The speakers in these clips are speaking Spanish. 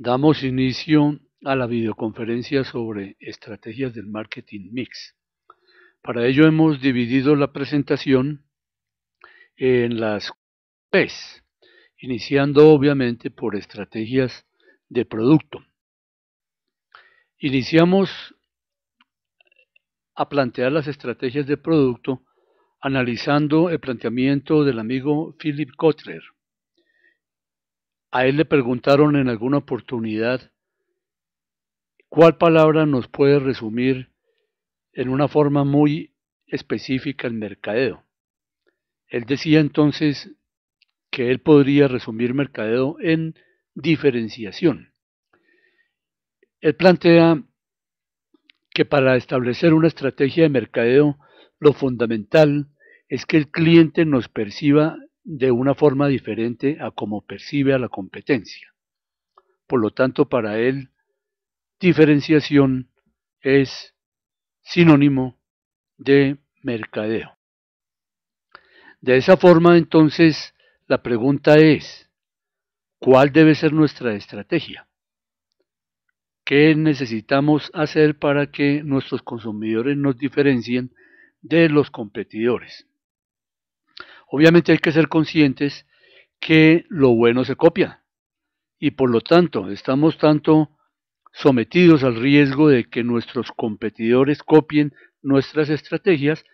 Damos inicio a la videoconferencia sobre estrategias del marketing mix. Para ello hemos dividido la presentación en las P's, iniciando obviamente por estrategias de producto. Iniciamos a plantear las estrategias de producto analizando el planteamiento del amigo Philip Kotler. A él le preguntaron en alguna oportunidad cuál palabra nos puede resumir en una forma muy específica el mercadeo. Él decía entonces que él podría resumir mercadeo en diferenciación. Él plantea que para establecer una estrategia de mercadeo, lo fundamental es que el cliente nos perciba de una forma diferente a como percibe a la competencia. Por lo tanto, para él, diferenciación es sinónimo de mercadeo. De esa forma, entonces, la pregunta es, ¿cuál debe ser nuestra estrategia? ¿Qué necesitamos hacer para que nuestros consumidores nos diferencien de los competidores? Obviamente hay que ser conscientes que lo bueno se copia y por lo tanto estamos tanto sometidos al riesgo de que nuestros competidores copien nuestras estrategias,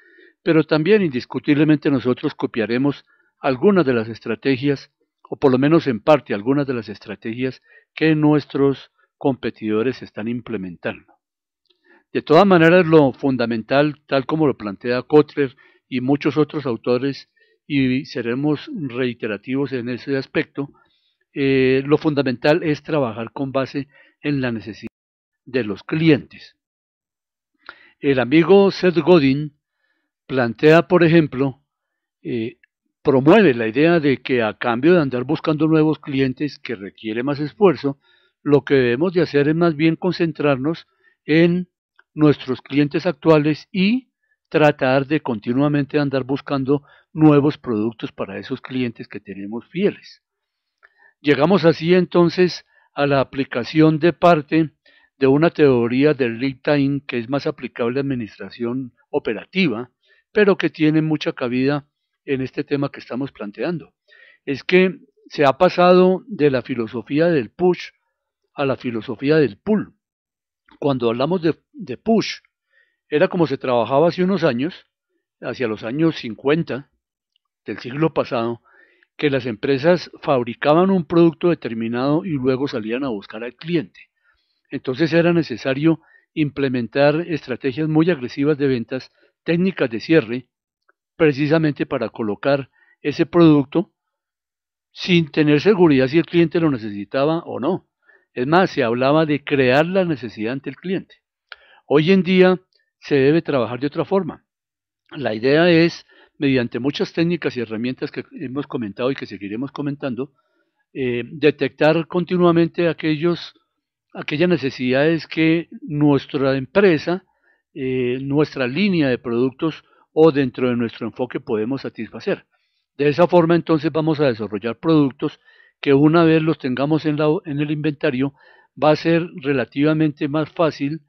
pero también indiscutiblemente nosotros copiaremos algunas de las estrategias, o por lo menos en parte algunas de las estrategias que nuestros competidores están implementando. De todas maneras, lo fundamental, tal como lo plantea Kotler y muchos otros autores, y seremos reiterativos en ese aspecto, lo fundamental es trabajar con base en la necesidad de los clientes. El amigo Seth Godin plantea, por ejemplo, promueve la idea de que a cambio de andar buscando nuevos clientes que requiere más esfuerzo, lo que debemos de hacer es más bien concentrarnos en nuestros clientes actuales y tratar de continuamente andar buscando nuevos productos para esos clientes que tenemos fieles. Llegamos así entonces a la aplicación de parte de una teoría del lead time que es más aplicable a administración operativa, pero que tiene mucha cabida en este tema que estamos planteando. Es que se ha pasado de la filosofía del push a la filosofía del pull. Cuando hablamos de push, era como se trabajaba hace unos años, hacia los años 50 del siglo pasado, que las empresas fabricaban un producto determinado y luego salían a buscar al cliente. Entonces era necesario implementar estrategias muy agresivas de ventas, técnicas de cierre, precisamente para colocar ese producto sin tener seguridad si el cliente lo necesitaba o no. Es más, se hablaba de crear la necesidad ante el cliente. Hoy en día se debe trabajar de otra forma. La idea es, mediante muchas técnicas y herramientas que hemos comentado y que seguiremos comentando, detectar continuamente aquellas necesidades que nuestra empresa, nuestra línea de productos o dentro de nuestro enfoque podemos satisfacer. De esa forma entonces vamos a desarrollar productos que una vez los tengamos en el inventario va a ser relativamente más fácil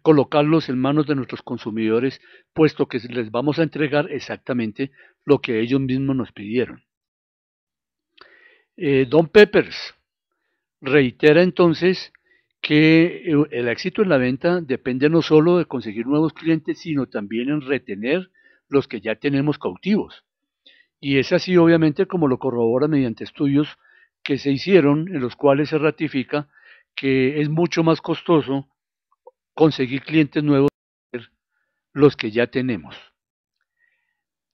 colocarlos en manos de nuestros consumidores, puesto que les vamos a entregar exactamente lo que ellos mismos nos pidieron. Don Peppers reitera entonces que el éxito en la venta depende no solo de conseguir nuevos clientes, sino también en retener los que ya tenemos cautivos. Y es así obviamente como lo corrobora mediante estudios que se hicieron, en los cuales se ratifica que es mucho más costoso conseguir clientes nuevos que los que ya tenemos.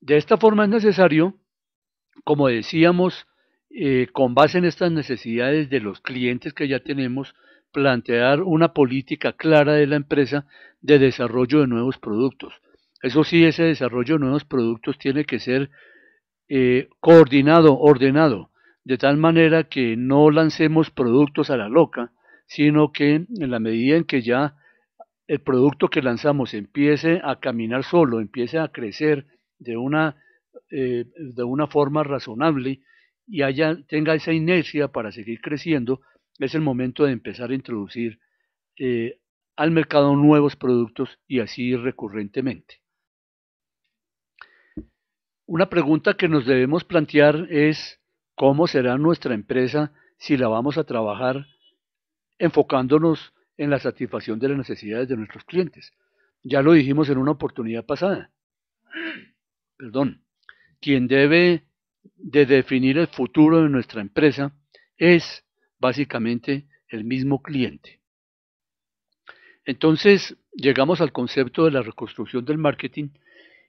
De esta forma es necesario, como decíamos, con base en estas necesidades de los clientes que ya tenemos, plantear una política clara de la empresa de desarrollo de nuevos productos. Eso sí, ese desarrollo de nuevos productos tiene que ser coordinado, ordenado, de tal manera que no lancemos productos a la loca, sino que en la medida en que ya el producto que lanzamos empiece a caminar solo, empiece a crecer de una forma razonable y tenga esa inercia para seguir creciendo, es el momento de empezar a introducir al mercado nuevos productos y así recurrentemente. Una pregunta que nos debemos plantear es cómo será nuestra empresa si la vamos a trabajar enfocándonos en la satisfacción de las necesidades de nuestros clientes. Ya lo dijimos en una oportunidad pasada. Perdón. Quien debe de definir el futuro de nuestra empresa es básicamente el mismo cliente. Entonces llegamos al concepto de la reconstrucción del marketing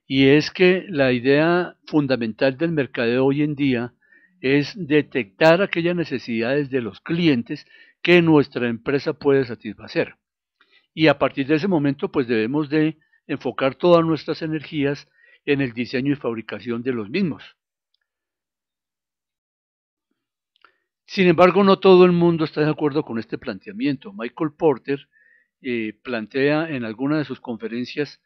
y es que la idea fundamental del mercadeo hoy en día es detectar aquellas necesidades de los clientes que nuestra empresa puede satisfacer. Y a partir de ese momento pues debemos de enfocar todas nuestras energías en el diseño y fabricación de los mismos. Sin embargo, no todo el mundo está de acuerdo con este planteamiento. Michael Porter plantea en alguna de sus conferencias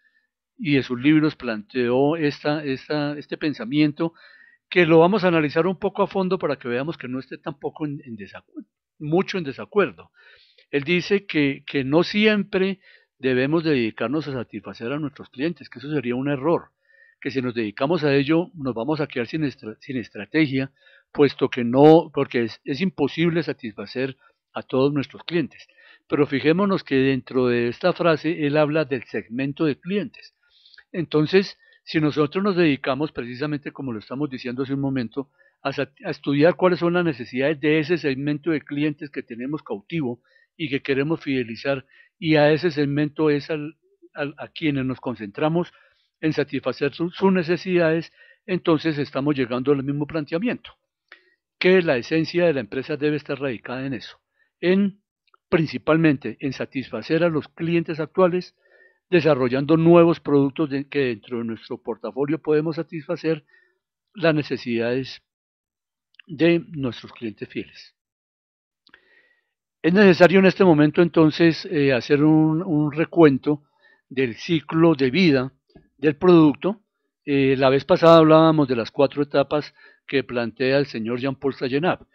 y de sus libros planteó este pensamiento que lo vamos a analizar un poco a fondo para que veamos que no esté tampoco mucho en desacuerdo. Él dice que no siempre debemos dedicarnos a satisfacer a nuestros clientes, que eso sería un error, que si nos dedicamos a ello nos vamos a quedar sin estrategia, puesto que no, porque es imposible satisfacer a todos nuestros clientes. Pero fijémonos que dentro de esta frase él habla del segmento de clientes. Entonces, si nosotros nos dedicamos precisamente, como lo estamos diciendo hace un momento, a estudiar cuáles son las necesidades de ese segmento de clientes que tenemos cautivo y que queremos fidelizar, y a ese segmento es a quienes nos concentramos en satisfacer sus necesidades, entonces estamos llegando al mismo planteamiento, que la esencia de la empresa debe estar radicada en eso, principalmente en satisfacer a los clientes actuales, desarrollando nuevos productos que dentro de nuestro portafolio podemos satisfacer las necesidades de nuestros clientes fieles. Es necesario en este momento entonces hacer un recuento del ciclo de vida del producto. La vez pasada hablábamos de las 4 etapas que plantea el señor Jean-Paul Sagenab.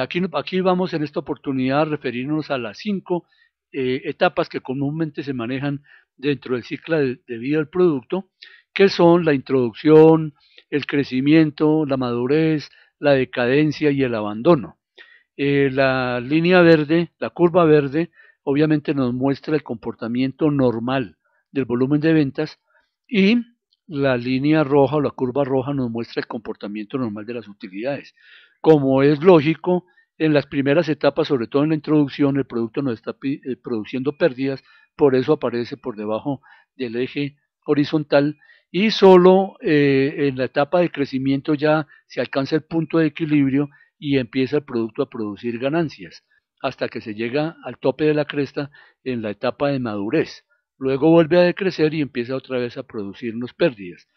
Aquí vamos en esta oportunidad a referirnos a las 5 etapas que comúnmente se manejan dentro del ciclo de vida del producto, que son la introducción, el crecimiento, la madurez, la decadencia y el abandono. La línea verde, la curva verde, obviamente nos muestra el comportamiento normal del volumen de ventas y la línea roja o la curva roja nos muestra el comportamiento normal de las utilidades. Como es lógico, en las primeras etapas, sobre todo en la introducción, el producto nos está produciendo pérdidas, por eso aparece por debajo del eje horizontal y solo en la etapa de crecimiento ya se alcanza el punto de equilibrio y empieza el producto a producir ganancias hasta que se llega al tope de la cresta en la etapa de madurez. Luego vuelve a decrecer y empieza otra vez a producirnos pérdidas.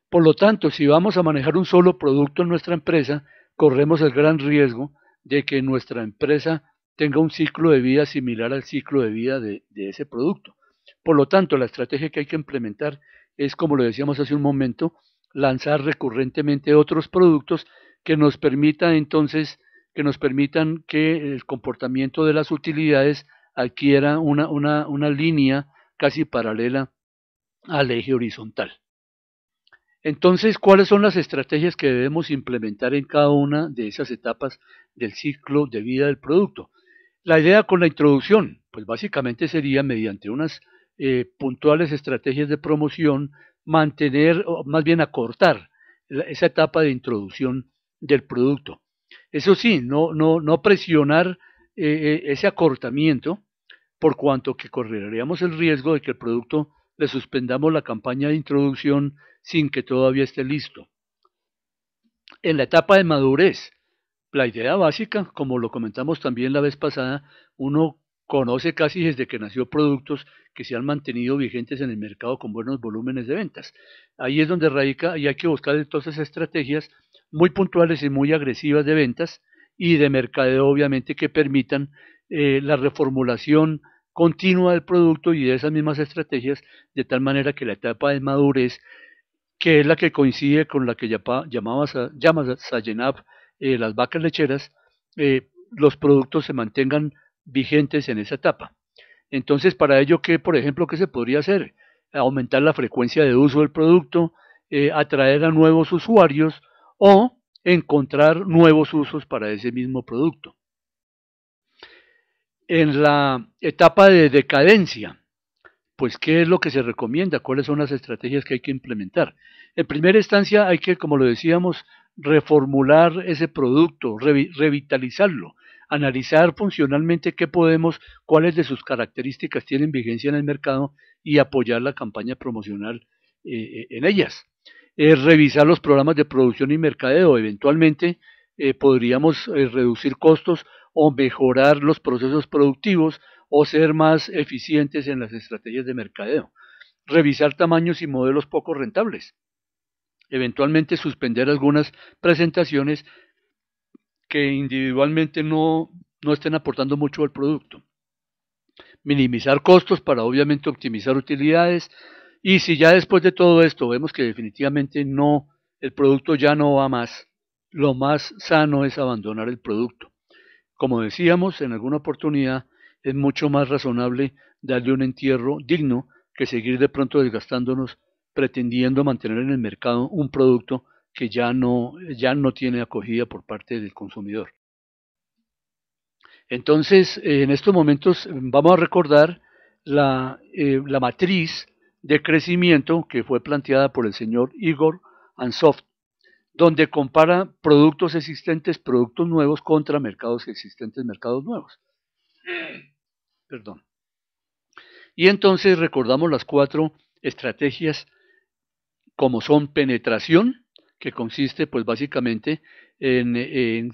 Por lo tanto, si vamos a manejar un solo producto en nuestra empresa, corremos el gran riesgo de que nuestra empresa tenga un ciclo de vida similar al ciclo de vida de ese producto. Por lo tanto, la estrategia que hay que implementar es, como lo decíamos hace un momento, lanzar recurrentemente otros productos que nos permitan entonces que el comportamiento de las utilidades adquiera una línea casi paralela al eje horizontal. Entonces, ¿cuáles son las estrategias que debemos implementar en cada una de esas etapas del ciclo de vida del producto? La idea con la introducción, pues básicamente sería mediante unas puntuales estrategias de promoción, mantener, o más bien acortar esa etapa de introducción del producto. Eso sí, no presionar ese acortamiento, por cuanto que correríamos el riesgo de que el producto le suspendamos la campaña de introducción sin que todavía esté listo. En la etapa de madurez, la idea básica, como lo comentamos también la vez pasada, uno conoce casi desde que nació productos que se han mantenido vigentes en el mercado con buenos volúmenes de ventas. Ahí es donde radica y hay que buscar entonces estrategias muy puntuales y muy agresivas de ventas y de mercadeo, obviamente, que permitan la reformulación continua del producto y de esas mismas estrategias, de tal manera que la etapa de madurez, que es la que coincide con la que llama Sagenab las vacas lecheras, los productos se mantengan vigentes en esa etapa. Entonces, para ello, por ejemplo, ¿qué se podría hacer? Aumentar la frecuencia de uso del producto, atraer a nuevos usuarios o encontrar nuevos usos para ese mismo producto. En la etapa de decadencia, pues, ¿qué es lo que se recomienda? ¿Cuáles son las estrategias que hay que implementar? En primera instancia hay que, como lo decíamos, reformular ese producto, revitalizarlo, analizar funcionalmente cuáles de sus características tienen vigencia en el mercado y apoyar la campaña promocional en ellas. Revisar los programas de producción y mercadeo. Eventualmente podríamos reducir costos o mejorar los procesos productivos o ser más eficientes en las estrategias de mercadeo. Revisar tamaños y modelos poco rentables. Eventualmente suspender algunas presentaciones que individualmente no estén aportando mucho al producto. Minimizar costos para obviamente optimizar utilidades. Y si ya después de todo esto vemos que definitivamente el producto ya no va más, lo más sano es abandonar el producto. Como decíamos en alguna oportunidad, es mucho más razonable darle un entierro digno que seguir de pronto desgastándonos pretendiendo mantener en el mercado un producto que ya no tiene acogida por parte del consumidor. Entonces, en estos momentos vamos a recordar la matriz de crecimiento que fue planteada por el señor Igor Ansoff, donde compara productos existentes, productos nuevos contra mercados existentes, mercados nuevos. Perdón. Y entonces recordamos las 4 estrategias, como son penetración, que consiste pues básicamente en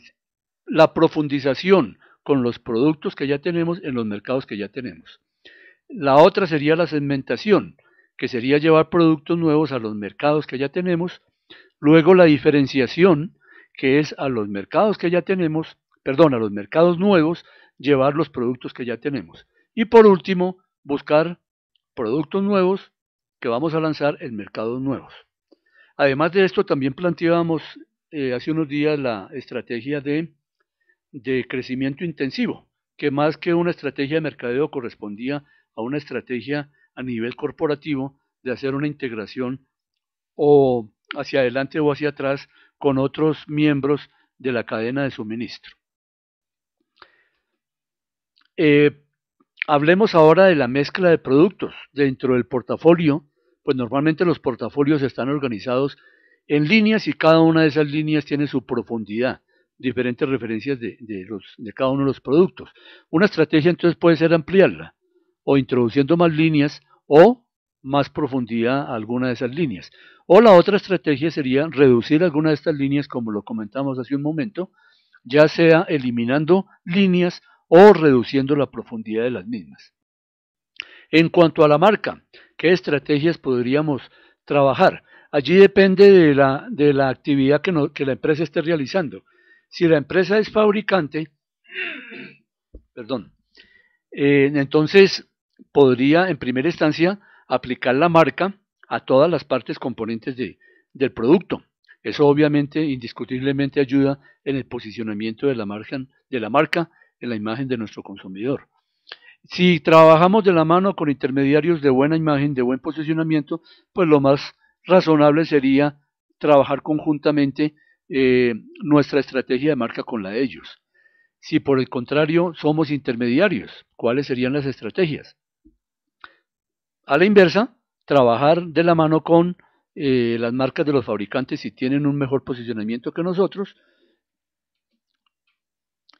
la profundización con los productos que ya tenemos en los mercados que ya tenemos. La otra sería la segmentación, que sería llevar productos nuevos a los mercados que ya tenemos. Luego la diferenciación, que es a los mercados que ya tenemos, a los mercados nuevos, llevar los productos que ya tenemos. Y por último, buscar productos nuevos que vamos a lanzar en mercados nuevos. Además de esto, también planteábamos hace unos días la estrategia de crecimiento intensivo, que más que una estrategia de mercadeo correspondía a una estrategia a nivel corporativo de hacer una integración o hacia adelante o hacia atrás con otros miembros de la cadena de suministro. Hablemos ahora de la mezcla de productos dentro del portafolio. Pues normalmente los portafolios están organizados en líneas y cada una de esas líneas tiene su profundidad, diferentes referencias de cada uno de los productos. Una estrategia entonces puede ser ampliarla o introduciendo más líneas o más profundidad a alguna de esas líneas. O la otra estrategia sería reducir alguna de estas líneas, como lo comentamos hace un momento, ya sea eliminando líneas o reduciendo la profundidad de las mismas. En cuanto a la marca, ¿qué estrategias podríamos trabajar? Allí depende de la actividad que la empresa esté realizando. Si la empresa es fabricante, entonces podría en primera instancia aplicar la marca a todas las partes componentes del producto. Eso obviamente, indiscutiblemente ayuda en el posicionamiento de la marca en la imagen de nuestro consumidor. Si trabajamos de la mano con intermediarios de buena imagen, de buen posicionamiento, pues lo más razonable sería trabajar conjuntamente nuestra estrategia de marca con la de ellos. Si por el contrario somos intermediarios, ¿cuáles serían las estrategias? A la inversa, trabajar de la mano con las marcas de los fabricantes si tienen un mejor posicionamiento que nosotros.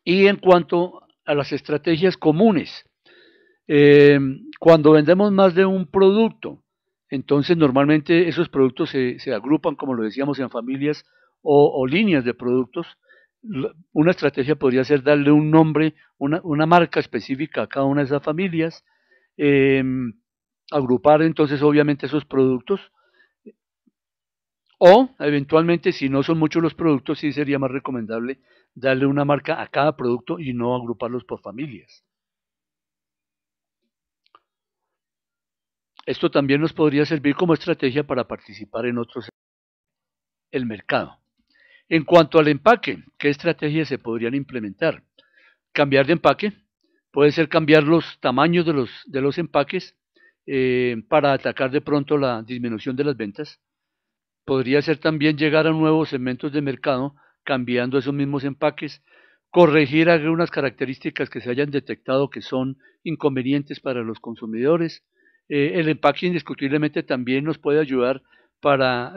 Y en cuanto a las estrategias comunes, cuando vendemos más de un producto, entonces normalmente esos productos se agrupan, como lo decíamos, en familias o líneas de productos. Una estrategia podría ser darle un nombre, una marca específica a cada una de esas familias, agrupar entonces obviamente esos productos, o eventualmente si no son muchos los productos, sí sería más recomendable darle una marca a cada producto y no agruparlos por familias. Esto también nos podría servir como estrategia para participar en otros el mercado. En cuanto al empaque, ¿qué estrategias se podrían implementar? cambiar de empaque, puede ser cambiar los tamaños de los empaques para atacar de pronto la disminución de las ventas. Podría ser también llegar a nuevos segmentos de mercado cambiando esos mismos empaques, corregir algunas características que se hayan detectado que son inconvenientes para los consumidores. El empaque indiscutiblemente también nos puede ayudar para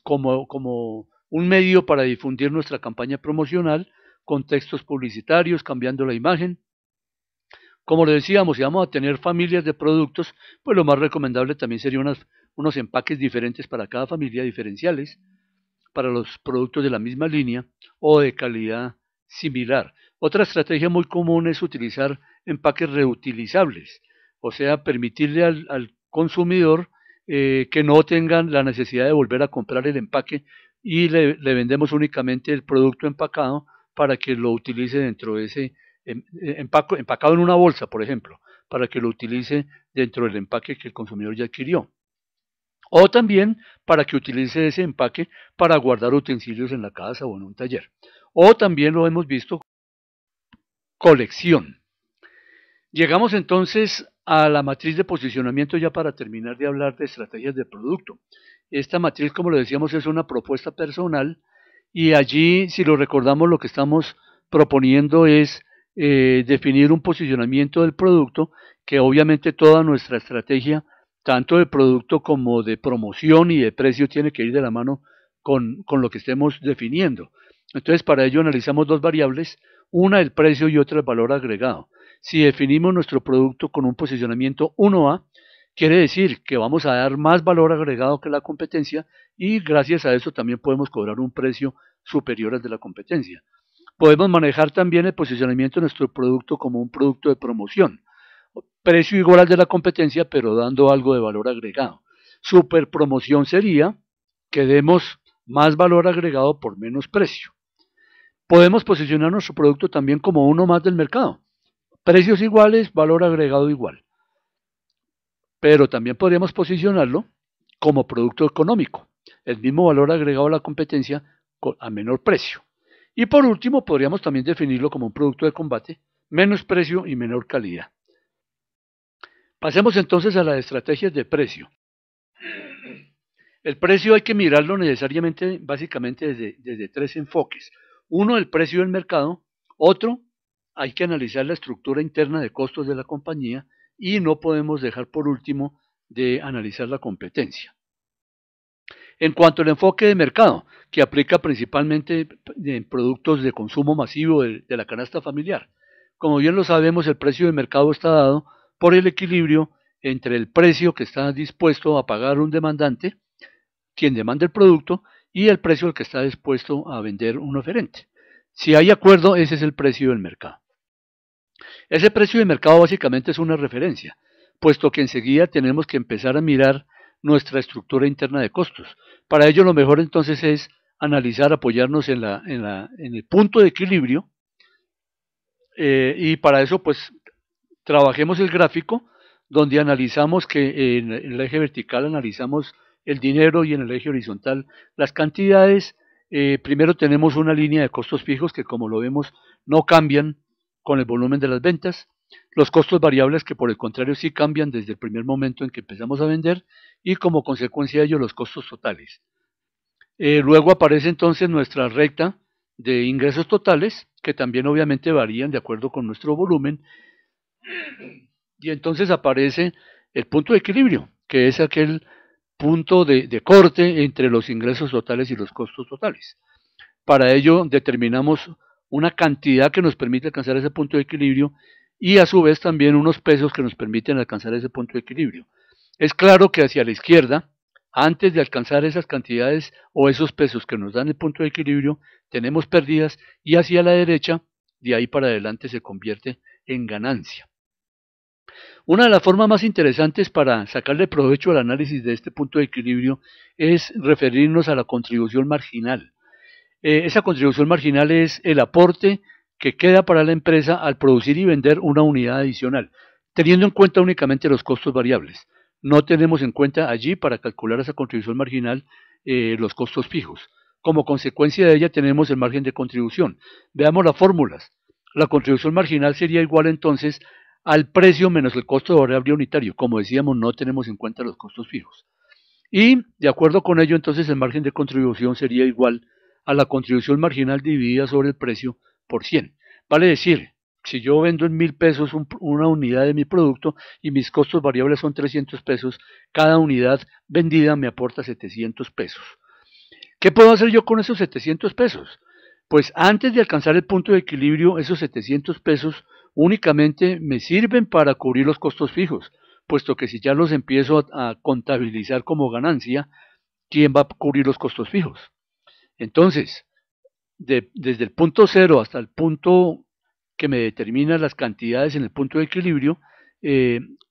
como un medio para difundir nuestra campaña promocional con textos publicitarios, cambiando la imagen. Como le decíamos, si vamos a tener familias de productos, pues lo más recomendable también sería unos empaques diferentes para cada familia, diferenciales, para los productos de la misma línea o de calidad similar. Otra estrategia muy común es utilizar empaques reutilizables, o sea, permitirle al consumidor que no tengan la necesidad de volver a comprar el empaque y le vendemos únicamente el producto empacado para que lo utilice dentro de ese empacado en una bolsa, por ejemplo, para que lo utilice dentro del empaque que el consumidor ya adquirió. O también para que utilice ese empaque para guardar utensilios en la casa o en un taller. O también lo hemos visto, colección. Llegamos entonces a la matriz de posicionamiento ya para terminar de hablar de estrategias de producto. Esta matriz, como lo decíamos, es una propuesta personal y allí, si lo recordamos, lo que estamos proponiendo es definir un posicionamiento del producto, que obviamente toda nuestra estrategia, tanto de producto como de promoción y de precio, tiene que ir de la mano con lo que estemos definiendo. Entonces, para ello analizamos dos variables, una el precio y otra el valor agregado. Si definimos nuestro producto con un posicionamiento 1A, quiere decir que vamos a dar más valor agregado que la competencia y gracias a eso también podemos cobrar un precio superior al de la competencia. Podemos manejar también el posicionamiento de nuestro producto como un producto de promoción. Precio igual al de la competencia, pero dando algo de valor agregado. Superpromoción sería que demos más valor agregado por menos precio. Podemos posicionar nuestro producto también como uno más del mercado. Precios iguales, valor agregado igual. Pero también podríamos posicionarlo como producto económico. El mismo valor agregado a la competencia a menor precio. Y por último, podríamos también definirlo como un producto de combate, menos precio y menor calidad. Pasemos entonces a las estrategias de precio. El precio hay que mirarlo necesariamente, básicamente desde tres enfoques. Uno, el precio del mercado. Otro, hay que analizar la estructura interna de costos de la compañía. Y no podemos dejar por último de analizar la competencia. En cuanto al enfoque de mercado, que aplica principalmente en productos de consumo masivo de la canasta familiar. Como bien lo sabemos, el precio de mercado está dado por el equilibrio entre el precio que está dispuesto a pagar un demandante, quien demanda el producto, y el precio al que está dispuesto a vender un oferente. Si hay acuerdo, ese es el precio del mercado. Ese precio de mercado básicamente es una referencia, puesto que enseguida tenemos que empezar a mirar nuestra estructura interna de costos. Para ello lo mejor entonces es analizar, apoyarnos en el punto de equilibrio y para eso pues trabajemos el gráfico donde analizamos que en el eje vertical analizamos el dinero y en el eje horizontal las cantidades. Primero tenemos una línea de costos fijos que, como lo vemos, no cambian con el volumen de las ventas, los costos variables que por el contrario sí cambian desde el primer momento en que empezamos a vender y como consecuencia de ello los costos totales. Luego aparece entonces nuestra recta de ingresos totales, que también obviamente varían de acuerdo con nuestro volumen, y entonces aparece el punto de equilibrio, que es aquel punto de corte entre los ingresos totales y los costos totales. Para ello determinamos una cantidad que nos permite alcanzar ese punto de equilibrio y a su vez también unos pesos que nos permiten alcanzar ese punto de equilibrio. Es claro que hacia la izquierda, antes de alcanzar esas cantidades o esos pesos que nos dan el punto de equilibrio, tenemos pérdidas y hacia la derecha, de ahí para adelante se convierte en ganancia. Una de las formas más interesantes para sacarle provecho al análisis de este punto de equilibrio es referirnos a la contribución marginal. Esa contribución marginal es el aporte que queda para la empresa al producir y vender una unidad adicional, teniendo en cuenta únicamente los costos variables. No tenemos en cuenta allí para calcular esa contribución marginal los costos fijos. Como consecuencia de ella tenemos el margen de contribución. Veamos las fórmulas. La contribución marginal sería igual entonces al precio menos el costo variable unitario. Como decíamos, no tenemos en cuenta los costos fijos. Y de acuerdo con ello, entonces el margen de contribución sería igual a la contribución marginal dividida sobre el precio por 100. Vale decir, si yo vendo en 1.000 pesos una unidad de mi producto y mis costos variables son 300 pesos, cada unidad vendida me aporta 700 pesos. ¿Qué puedo hacer yo con esos 700 pesos? Pues antes de alcanzar el punto de equilibrio, esos 700 pesos únicamente me sirven para cubrir los costos fijos, puesto que si ya los empiezo a contabilizar como ganancia, ¿quién va a cubrir los costos fijos? Entonces, desde el punto cero hasta el punto que me determina las cantidades en el punto de equilibrio,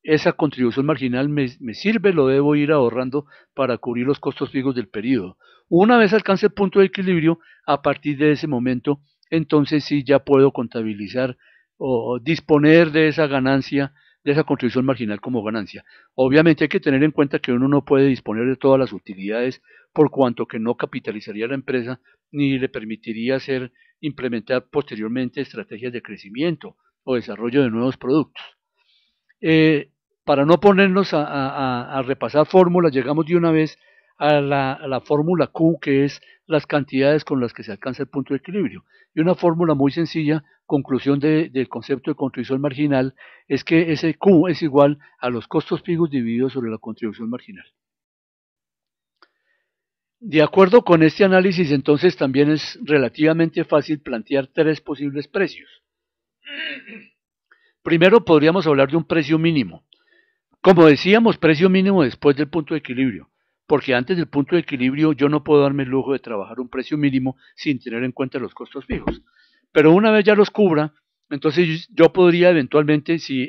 esa contribución marginal me sirve, lo debo ir ahorrando para cubrir los costos fijos del periodo. Una vez alcance el punto de equilibrio, a partir de ese momento, entonces sí ya puedo contabilizar o disponer de esa ganancia, de esa contribución marginal como ganancia. Obviamente hay que tener en cuenta que uno no puede disponer de todas las utilidades por cuanto que no capitalizaría la empresa ni le permitiría implementar posteriormente estrategias de crecimiento o desarrollo de nuevos productos. Para no ponernos a repasar fórmulas, llegamos de una vez a la fórmula Q, que es las cantidades con las que se alcanza el punto de equilibrio. Y una fórmula muy sencilla, conclusión del concepto de contribución marginal, es que ese Q es igual a los costos fijos divididos sobre la contribución marginal. De acuerdo con este análisis, entonces también es relativamente fácil plantear tres posibles precios. Primero podríamos hablar de un precio mínimo. Como decíamos, precio mínimo después del punto de equilibrio, porque antes del punto de equilibrio yo no puedo darme el lujo de trabajar un precio mínimo sin tener en cuenta los costos fijos. Pero una vez ya los cubra, entonces yo podría eventualmente, si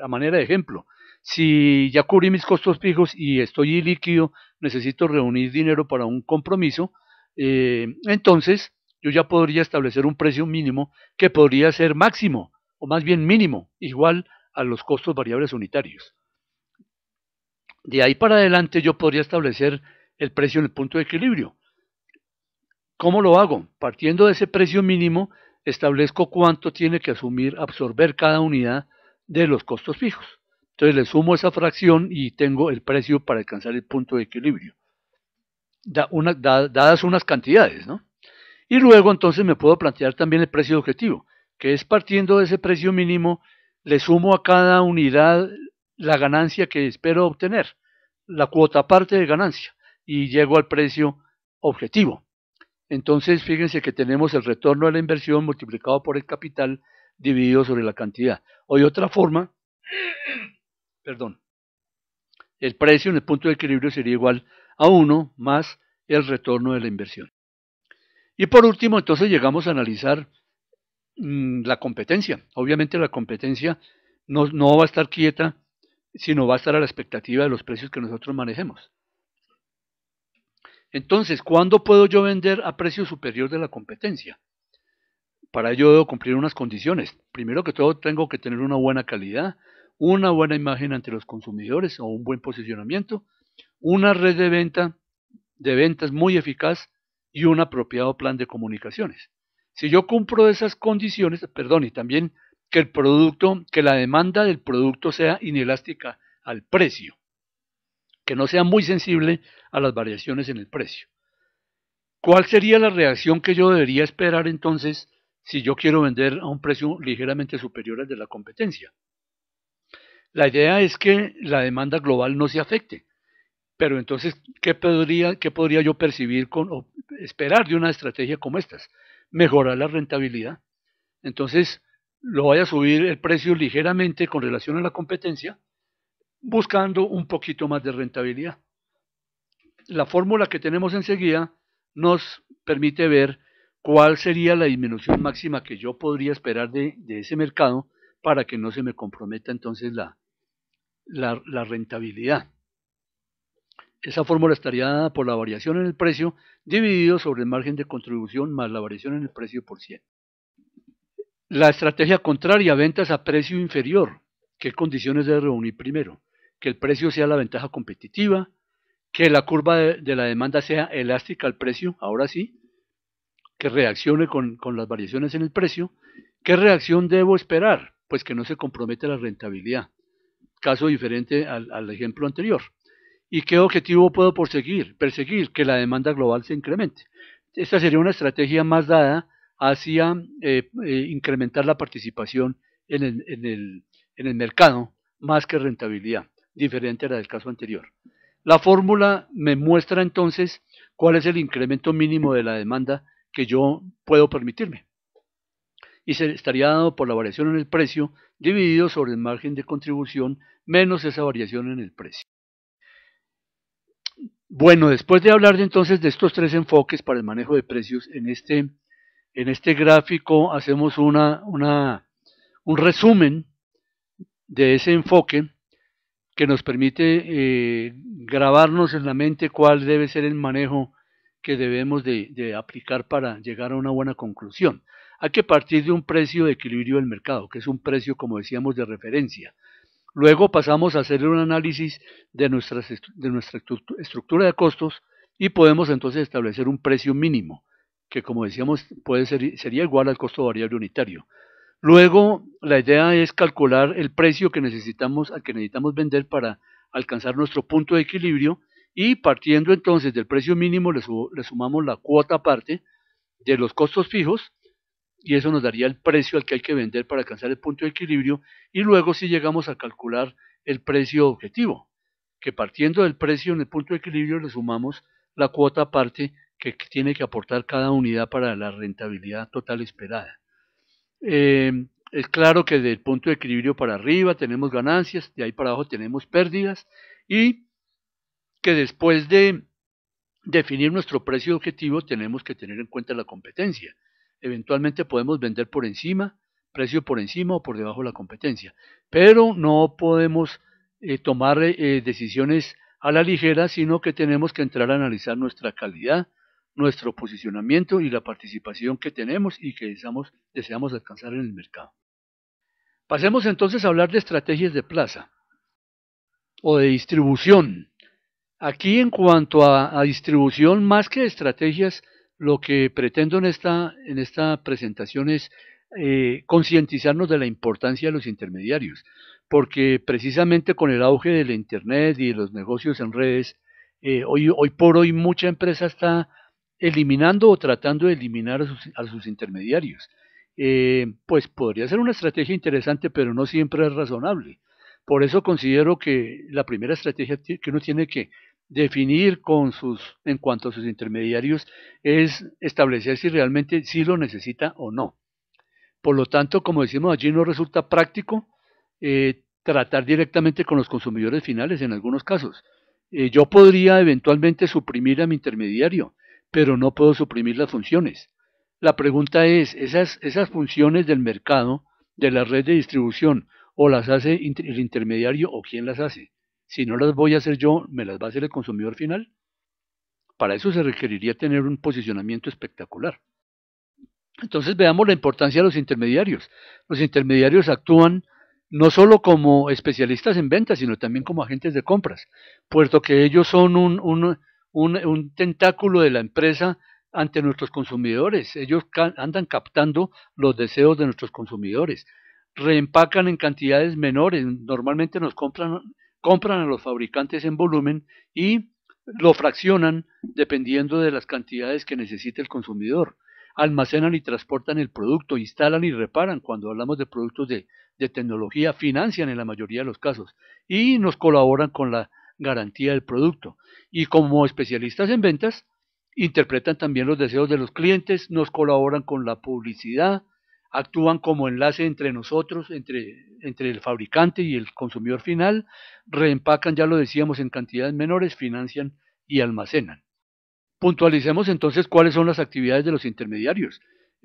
a manera de ejemplo, si ya cubrí mis costos fijos y estoy líquido, necesito reunir dinero para un compromiso, entonces yo ya podría establecer un precio mínimo que podría ser máximo, o más bien mínimo, igual a los costos variables unitarios. De ahí para adelante yo podría establecer el precio en el punto de equilibrio. ¿Cómo lo hago? Partiendo de ese precio mínimo, establezco cuánto tiene que absorber cada unidad de los costos fijos. Entonces le sumo esa fracción y tengo el precio para alcanzar el punto de equilibrio, dadas unas cantidades, ¿no? Y luego entonces me puedo plantear también el precio objetivo, que es partiendo de ese precio mínimo, le sumo a cada unidad la ganancia que espero obtener, la cuota parte de ganancia, y llego al precio objetivo. Entonces fíjense que tenemos el retorno de la inversión multiplicado por el capital dividido sobre la cantidad. O de otra forma, el precio en el punto de equilibrio sería igual a 1 más el retorno de la inversión. Y por último, entonces llegamos a analizar la competencia. Obviamente la competencia no va a estar quieta, sino va a estar a la expectativa de los precios que nosotros manejemos. Entonces, ¿cuándo puedo yo vender a precio superior de la competencia? Para ello debo cumplir unas condiciones. Primero que todo, tengo que tener una buena calidad, una buena imagen ante los consumidores o un buen posicionamiento, una red de ventas muy eficaz y un apropiado plan de comunicaciones. Si yo cumplo esas condiciones, y también que la demanda del producto sea inelástica al precio, que no sea muy sensible a las variaciones en el precio. ¿Cuál sería la reacción que yo debería esperar entonces si yo quiero vender a un precio ligeramente superior al de la competencia? La idea es que la demanda global no se afecte, pero entonces, ¿qué podría yo percibir o esperar de una estrategia como estas? Mejorar la rentabilidad. Entonces, lo voy a subir el precio ligeramente con relación a la competencia, buscando un poquito más de rentabilidad. La fórmula que tenemos enseguida nos permite ver cuál sería la disminución máxima que yo podría esperar de ese mercado para que no se me comprometa entonces la rentabilidad. Esa fórmula estaría dada por la variación en el precio dividido sobre el margen de contribución más la variación en el precio por 100. La estrategia contraria, ventas a precio inferior. ¿Qué condiciones debe reunir primero? Que el precio sea la ventaja competitiva, que la curva de la demanda sea elástica al precio, ahora sí, que reaccione con las variaciones en el precio. ¿Qué reacción debo esperar? Pues que no se comprometa la rentabilidad, caso diferente al ejemplo anterior. ¿Y qué objetivo puedo perseguir? Que la demanda global se incremente. Esta sería una estrategia más dada hacia incrementar la participación en el mercado, más que rentabilidad, diferente a la del caso anterior. La fórmula me muestra entonces cuál es el incremento mínimo de la demanda que yo puedo permitirme. Y se estaría dado por la variación en el precio dividido sobre el margen de contribución menos esa variación en el precio. Bueno, después de hablar entonces de estos tres enfoques para el manejo de precios, en este gráfico hacemos un resumen de ese enfoque que nos permite grabarnos en la mente cuál debe ser el manejo que debemos de aplicar para llegar a una buena conclusión. Hay que partir de un precio de equilibrio del mercado, que es un precio, como decíamos, de referencia. Luego pasamos a hacer un análisis de nuestra estructura de costos y podemos entonces establecer un precio mínimo, que como decíamos sería igual al costo variable unitario. Luego la idea es calcular el precio al que necesitamos vender para alcanzar nuestro punto de equilibrio, y partiendo entonces del precio mínimo le sumamos la cuota aparte de los costos fijos, y eso nos daría el precio al que hay que vender para alcanzar el punto de equilibrio. Y luego sí llegamos a calcular el precio objetivo, que partiendo del precio en el punto de equilibrio le sumamos la cuota aparte que tiene que aportar cada unidad para la rentabilidad total esperada. Es claro que del punto de equilibrio para arriba tenemos ganancias, de ahí para abajo tenemos pérdidas, y que después de definir nuestro precio objetivo tenemos que tener en cuenta la competencia. Eventualmente podemos vender por encima, precio por encima o por debajo de la competencia, pero no podemos tomar decisiones a la ligera, sino que tenemos que entrar a analizar nuestra calidad, nuestro posicionamiento y la participación que tenemos y que deseamos alcanzar en el mercado. Pasemos entonces a hablar de estrategias de plaza o de distribución. Aquí, en cuanto a distribución, más que estrategias, lo que pretendo en esta presentación es concientizarnos de la importancia de los intermediarios, porque precisamente con el auge del Internet y de los negocios en redes, hoy por hoy mucha empresa está eliminando o tratando de eliminar a sus intermediarios. Pues podría ser una estrategia interesante, pero no siempre es razonable. Por eso considero que la primera estrategia que uno tiene que definir en cuanto a sus intermediarios es establecer si realmente sí lo necesita o no. Por lo tanto, como decimos allí, no resulta práctico tratar directamente con los consumidores finales en algunos casos. Yo podría eventualmente suprimir a mi intermediario, pero no puedo suprimir las funciones. La pregunta es, ¿esas funciones del mercado, de la red de distribución, o las hace el intermediario o quién las hace? Si no las voy a hacer yo, ¿me las va a hacer el consumidor final? Para eso se requeriría tener un posicionamiento espectacular. Entonces veamos la importancia de los intermediarios. Los intermediarios actúan no solo como especialistas en ventas, sino también como agentes de compras, puesto que ellos son un tentáculo de la empresa ante nuestros consumidores. Ellos andan captando los deseos de nuestros consumidores, reempacan en cantidades menores, normalmente nos compran a los fabricantes en volumen y lo fraccionan dependiendo de las cantidades que necesite el consumidor. Almacenan y transportan el producto, instalan y reparan, cuando hablamos de productos de tecnología, financian en la mayoría de los casos y nos colaboran con la garantía del producto. Y como especialistas en ventas, interpretan también los deseos de los clientes, nos colaboran con la publicidad, actúan como enlace entre nosotros, entre el fabricante y el consumidor final, reempacan, ya lo decíamos, en cantidades menores, financian y almacenan. Puntualicemos entonces cuáles son las actividades de los intermediarios.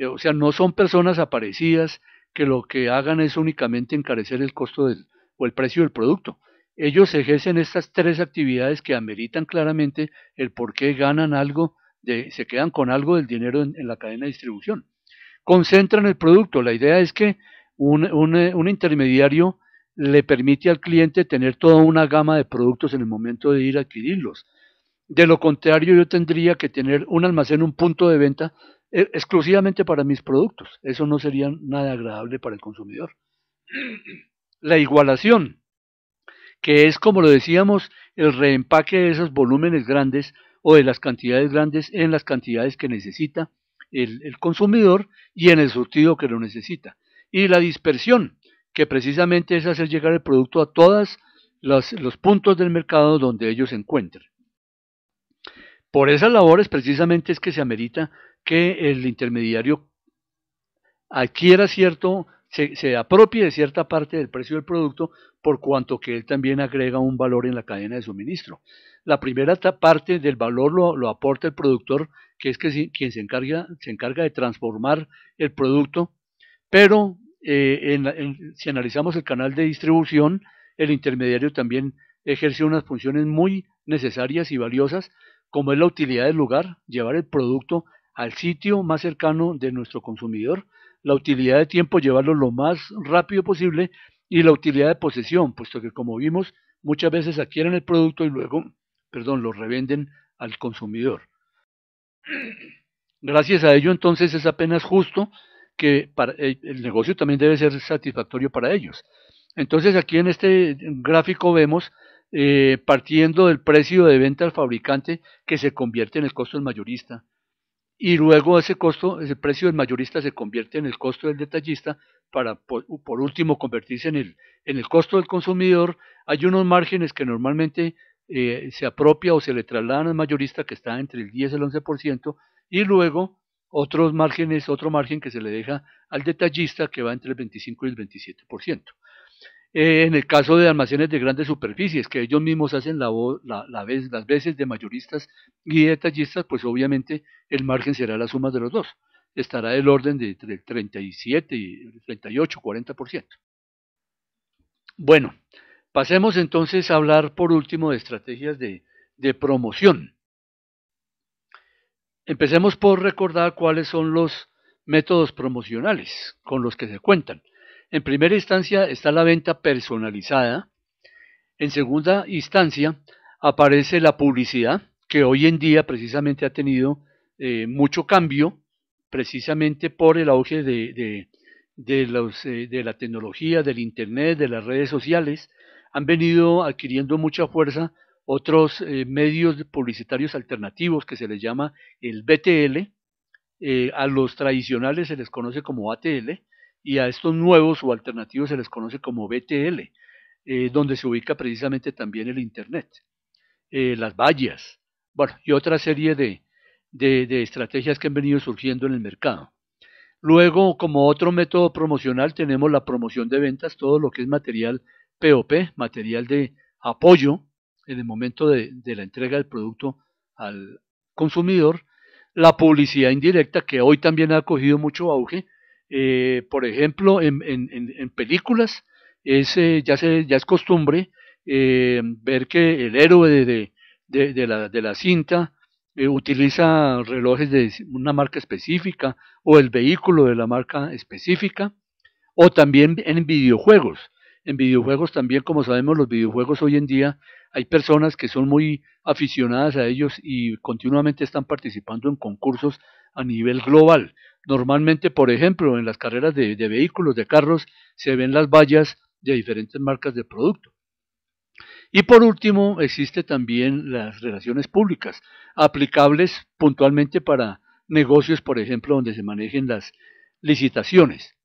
O sea, no son personas aparecidas que lo que hagan es únicamente encarecer el costo o el precio del producto. Ellos ejercen estas tres actividades que ameritan claramente el por qué ganan algo, se quedan con algo del dinero en la cadena de distribución. Concentran el producto. La idea es que un intermediario le permite al cliente tener toda una gama de productos en el momento de ir a adquirirlos. De lo contrario, yo tendría que tener un almacén, un punto de venta exclusivamente para mis productos. Eso no sería nada agradable para el consumidor. La igualación, que es, como lo decíamos, el reempaque de esos volúmenes grandes o de las cantidades grandes en las cantidades que necesita el consumidor y en el surtido que lo necesita. Y la dispersión, que precisamente es hacer llegar el producto a todos los puntos del mercado donde ellos se encuentren. Por esas labores precisamente es que se amerita que el intermediario adquiera se apropie de cierta parte del precio del producto, por cuanto que él también agrega un valor en la cadena de suministro. La primera parte del valor lo aporta el productor, que es quien se encarga de transformar el producto, pero si analizamos el canal de distribución, el intermediario también ejerce unas funciones muy necesarias y valiosas, como es la utilidad del lugar, llevar el producto al sitio más cercano de nuestro consumidor, la utilidad de tiempo, llevarlo lo más rápido posible, y la utilidad de posesión, puesto que, como vimos, muchas veces adquieren el producto y luego, lo revenden al consumidor. Gracias a ello, entonces, es apenas justo que el negocio también debe ser satisfactorio para ellos. Entonces, aquí en este gráfico vemos, partiendo del precio de venta al fabricante, que se convierte en el costo del mayorista, y luego ese precio del mayorista se convierte en el costo del detallista, para por último convertirse en el costo del consumidor. Hay unos márgenes que normalmente se apropia o se le trasladan al mayorista, que está entre el 10 y el 11%, y luego otro margen que se le deja al detallista, que va entre el 25 y el 27%. En el caso de almacenes de grandes superficies, que ellos mismos hacen las veces de mayoristas y detallistas, pues obviamente el margen será la suma de los dos. Estará del orden de 37 y 38, 40%. Bueno, pasemos entonces a hablar por último de estrategias de promoción. Empecemos por recordar cuáles son los métodos promocionales con los que se cuentan. En primera instancia está la venta personalizada. En segunda instancia aparece la publicidad, que hoy en día precisamente ha tenido mucho cambio, precisamente por el auge de la tecnología, del Internet, de las redes sociales. Han venido adquiriendo mucha fuerza otros medios publicitarios alternativos, que se les llama el BTL. A los tradicionales se les conoce como ATL, y a estos nuevos o alternativos se les conoce como BTL, donde se ubica precisamente también el Internet, las vallas, bueno, y otra serie de estrategias que han venido surgiendo en el mercado. Luego, como otro método promocional, tenemos la promoción de ventas, todo lo que es material POP, material de apoyo en el momento de la entrega del producto al consumidor. La publicidad indirecta, que hoy también ha cogido mucho auge, por ejemplo, en películas, ya es costumbre ver que el héroe de la cinta utiliza relojes de una marca específica, o el vehículo de la marca específica, o también en videojuegos. En videojuegos también, como sabemos, los videojuegos hoy en día hay personas que son muy aficionadas a ellos y continuamente están participando en concursos a nivel global. Normalmente, por ejemplo, en las carreras de vehículos, de carros, se ven las vallas de diferentes marcas de producto. Y por último, existe también las relaciones públicas, aplicables puntualmente para negocios, por ejemplo, donde se manejen las licitaciones.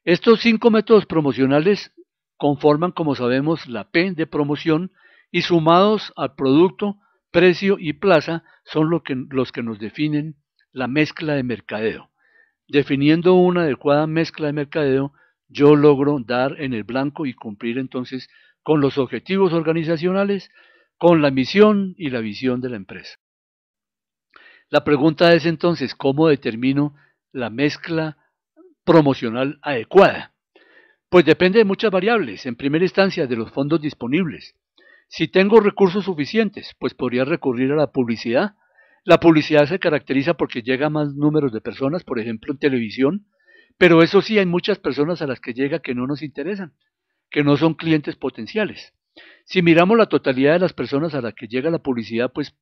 Estos 5 métodos promocionales conforman, como sabemos, la P de promoción, y sumados al producto, precio y plaza son los que nos definen la mezcla de mercadeo. Definiendo una adecuada mezcla de mercadeo, yo logro dar en el blanco y cumplir entonces con los objetivos organizacionales, con la misión y la visión de la empresa. La pregunta es entonces, ¿cómo determino la mezcla promocional adecuada? Pues depende de muchas variables. En primera instancia, de los fondos disponibles. Si tengo recursos suficientes, pues podría recurrir a la publicidad. La publicidad se caracteriza porque llega a más números de personas, por ejemplo en televisión, pero eso sí, hay muchas personas a las que llega que no nos interesan, que no son clientes potenciales. Si miramos la totalidad de las personas a las que llega la publicidad, pues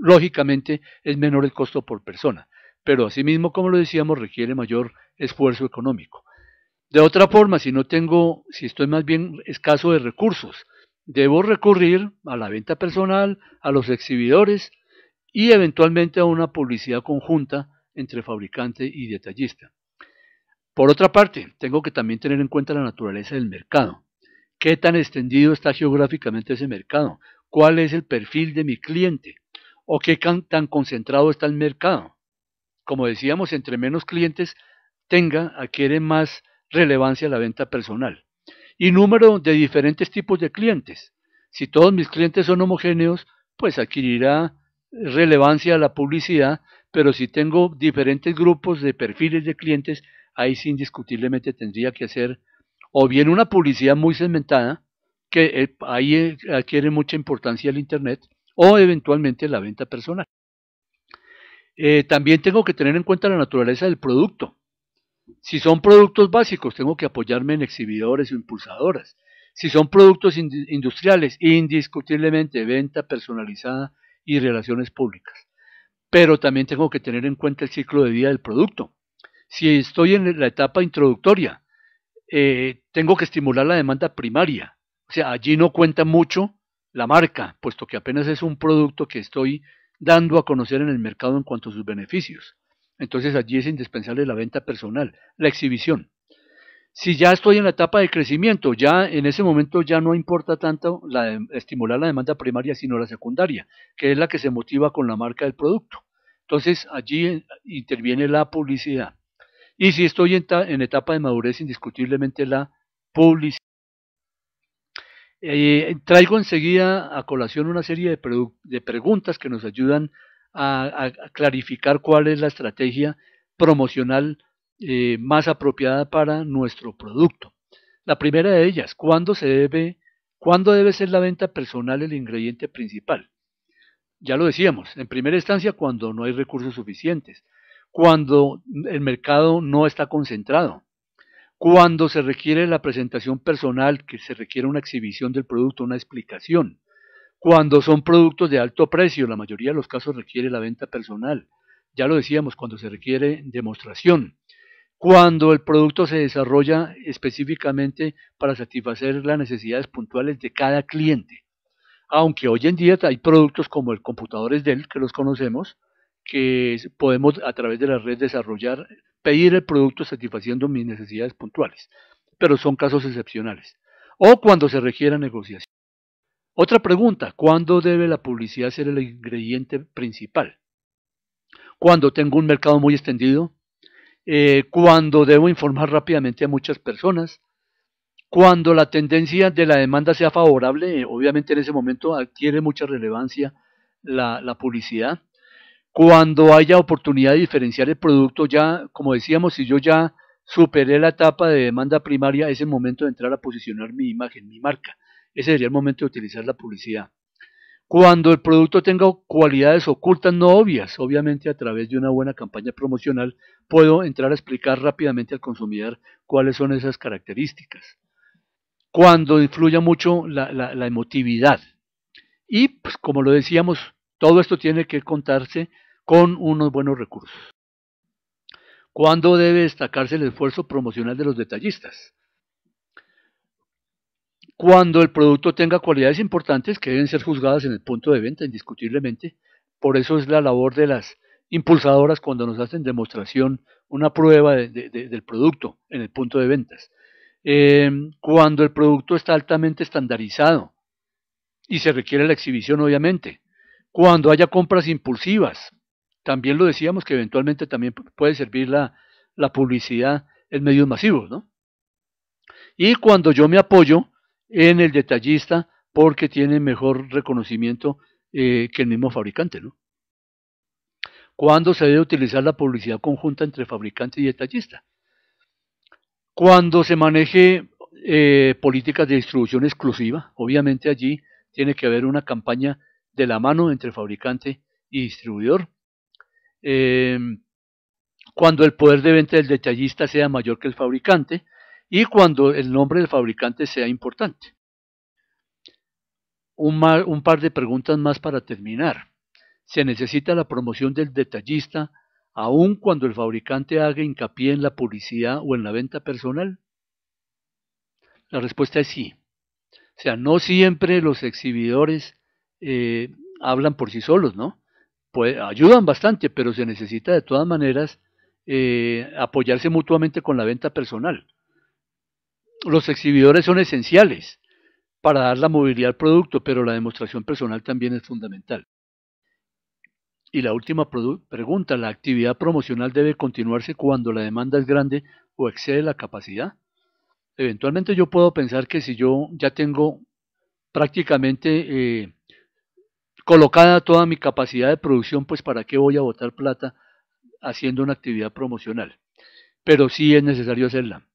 lógicamente es menor el costo por persona, pero asimismo, como lo decíamos, requiere mayor esfuerzo económico. De otra forma, si estoy más bien escaso de recursos, debo recurrir a la venta personal, a los exhibidores y eventualmente a una publicidad conjunta entre fabricante y detallista. Por otra parte, tengo que también tener en cuenta la naturaleza del mercado. ¿Qué tan extendido está geográficamente ese mercado? ¿Cuál es el perfil de mi cliente? ¿O qué tan concentrado está el mercado? Como decíamos, entre menos clientes tenga, adquiere más relevancia la venta personal. Y número de diferentes tipos de clientes. Si todos mis clientes son homogéneos, pues adquirirá relevancia la publicidad, pero si tengo diferentes grupos de perfiles de clientes, ahí sí indiscutiblemente tendría que hacer o bien una publicidad muy segmentada, que ahí adquiere mucha importancia el Internet, o eventualmente la venta personal. También tengo que tener en cuenta la naturaleza del producto. Si son productos básicos, tengo que apoyarme en exhibidores o impulsadoras. Si son productos industriales, indiscutiblemente venta personalizada y relaciones públicas. Pero también tengo que tener en cuenta el ciclo de vida del producto. Si estoy en la etapa introductoria, tengo que estimular la demanda primaria. O sea, allí no cuenta mucho la marca, puesto que apenas es un producto que estoy dando a conocer en el mercado en cuanto a sus beneficios. Entonces allí es indispensable la venta personal, la exhibición. Si ya estoy en la etapa de crecimiento, ya en ese momento ya no importa tanto estimular la demanda primaria, sino la secundaria, que es la que se motiva con la marca del producto. Entonces allí interviene la publicidad. Y si estoy en etapa de madurez, indiscutiblemente la publicidad. Traigo enseguida a colación una serie de preguntas que nos ayudan a clarificar cuál es la estrategia promocional más apropiada para nuestro producto. La primera de ellas, ¿cuándo debe ser la venta personal el ingrediente principal? Ya lo decíamos, en primera instancia cuando no hay recursos suficientes, cuando el mercado no está concentrado, cuando se requiere la presentación personal, que se requiere una exhibición del producto, una explicación, cuando son productos de alto precio, la mayoría de los casos requiere la venta personal, ya lo decíamos, cuando se requiere demostración, cuando el producto se desarrolla específicamente para satisfacer las necesidades puntuales de cada cliente. Aunque hoy en día hay productos como el computadores Dell, que los conocemos, que podemos a través de la red desarrollar, pedir el producto satisfaciendo mis necesidades puntuales, pero son casos excepcionales. O cuando se requiera negociación. Otra pregunta, ¿cuándo debe la publicidad ser el ingrediente principal? Cuando tengo un mercado muy extendido, cuando debo informar rápidamente a muchas personas, cuando la tendencia de la demanda sea favorable, obviamente en ese momento adquiere mucha relevancia la publicidad. Cuando haya oportunidad de diferenciar el producto, ya, como decíamos, si yo ya superé la etapa de demanda primaria, es el momento de entrar a posicionar mi imagen, mi marca. Ese sería el momento de utilizar la publicidad. Cuando el producto tenga cualidades ocultas no obvias, obviamente a través de una buena campaña promocional, puedo entrar a explicar rápidamente al consumidor cuáles son esas características. Cuando influya mucho la emotividad. Y, pues, como lo decíamos, todo esto tiene que contarse con unos buenos recursos. ¿Cuándo debe destacarse el esfuerzo promocional de los detallistas? Cuando el producto tenga cualidades importantes que deben ser juzgadas en el punto de venta, indiscutiblemente. Por eso es la labor de las impulsadoras cuando nos hacen demostración, una prueba del producto en el punto de ventas. Cuando el producto está altamente estandarizado y se requiere la exhibición, obviamente. Cuando haya compras impulsivas, también lo decíamos que eventualmente también puede servir la publicidad en medios masivos, ¿no? Y cuando yo me apoyo en el detallista porque tiene mejor reconocimiento que el mismo fabricante, ¿no? ¿Cuándo se debe utilizar la publicidad conjunta entre fabricante y detallista? Cuando se maneje políticas de distribución exclusiva, obviamente allí tiene que haber una campaña de la mano entre fabricante y distribuidor. Cuando el poder de venta del detallista sea mayor que el fabricante y cuando el nombre del fabricante sea importante. Un par de preguntas más para terminar. ¿Se necesita la promoción del detallista aun cuando el fabricante haga hincapié en la publicidad o en la venta personal? La respuesta es sí. O sea, no siempre los exhibidores hablan por sí solos, ¿no? Ayudan bastante, pero se necesita de todas maneras apoyarse mutuamente con la venta personal. Los exhibidores son esenciales para dar la movilidad al producto, pero la demostración personal también es fundamental. Y la última pregunta, ¿la actividad promocional debe continuarse cuando la demanda es grande o excede la capacidad? Eventualmente yo puedo pensar que si yo ya tengo prácticamente colocada toda mi capacidad de producción, pues para qué voy a botar plata haciendo una actividad promocional. Pero sí es necesario hacerla.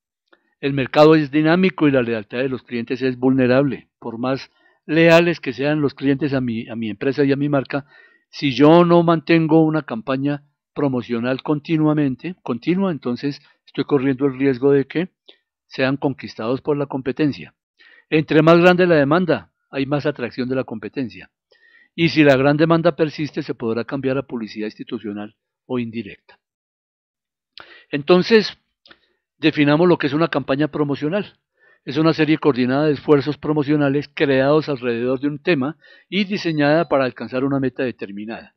El mercado es dinámico y la lealtad de los clientes es vulnerable. Por más leales que sean los clientes a mi empresa y a mi marca, si yo no mantengo una campaña promocional continua, entonces estoy corriendo el riesgo de que sean conquistados por la competencia. Entre más grande la demanda, hay más atracción de la competencia. Y si la gran demanda persiste, se podrá cambiar a publicidad institucional o indirecta. Entonces, definamos lo que es una campaña promocional. Es una serie coordinada de esfuerzos promocionales creados alrededor de un tema y diseñada para alcanzar una meta determinada.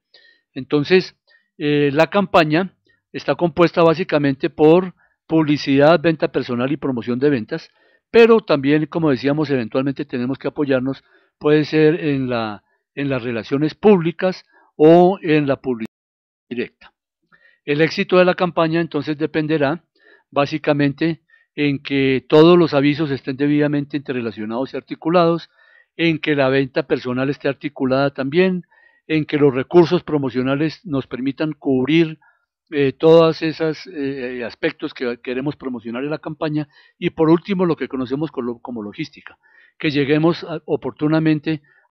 Entonces, la campaña está compuesta básicamente por publicidad, venta personal y promoción de ventas, pero también, como decíamos, eventualmente tenemos que apoyarnos, puede ser en las relaciones públicas o en la publicidad directa. El éxito de la campaña entonces dependerá básicamente en que todos los avisos estén debidamente interrelacionados y articulados, en que la venta personal esté articulada también, en que los recursos promocionales nos permitan cubrir todos esos aspectos que queremos promocionar en la campaña y por último lo que conocemos como logística, que lleguemos oportunamente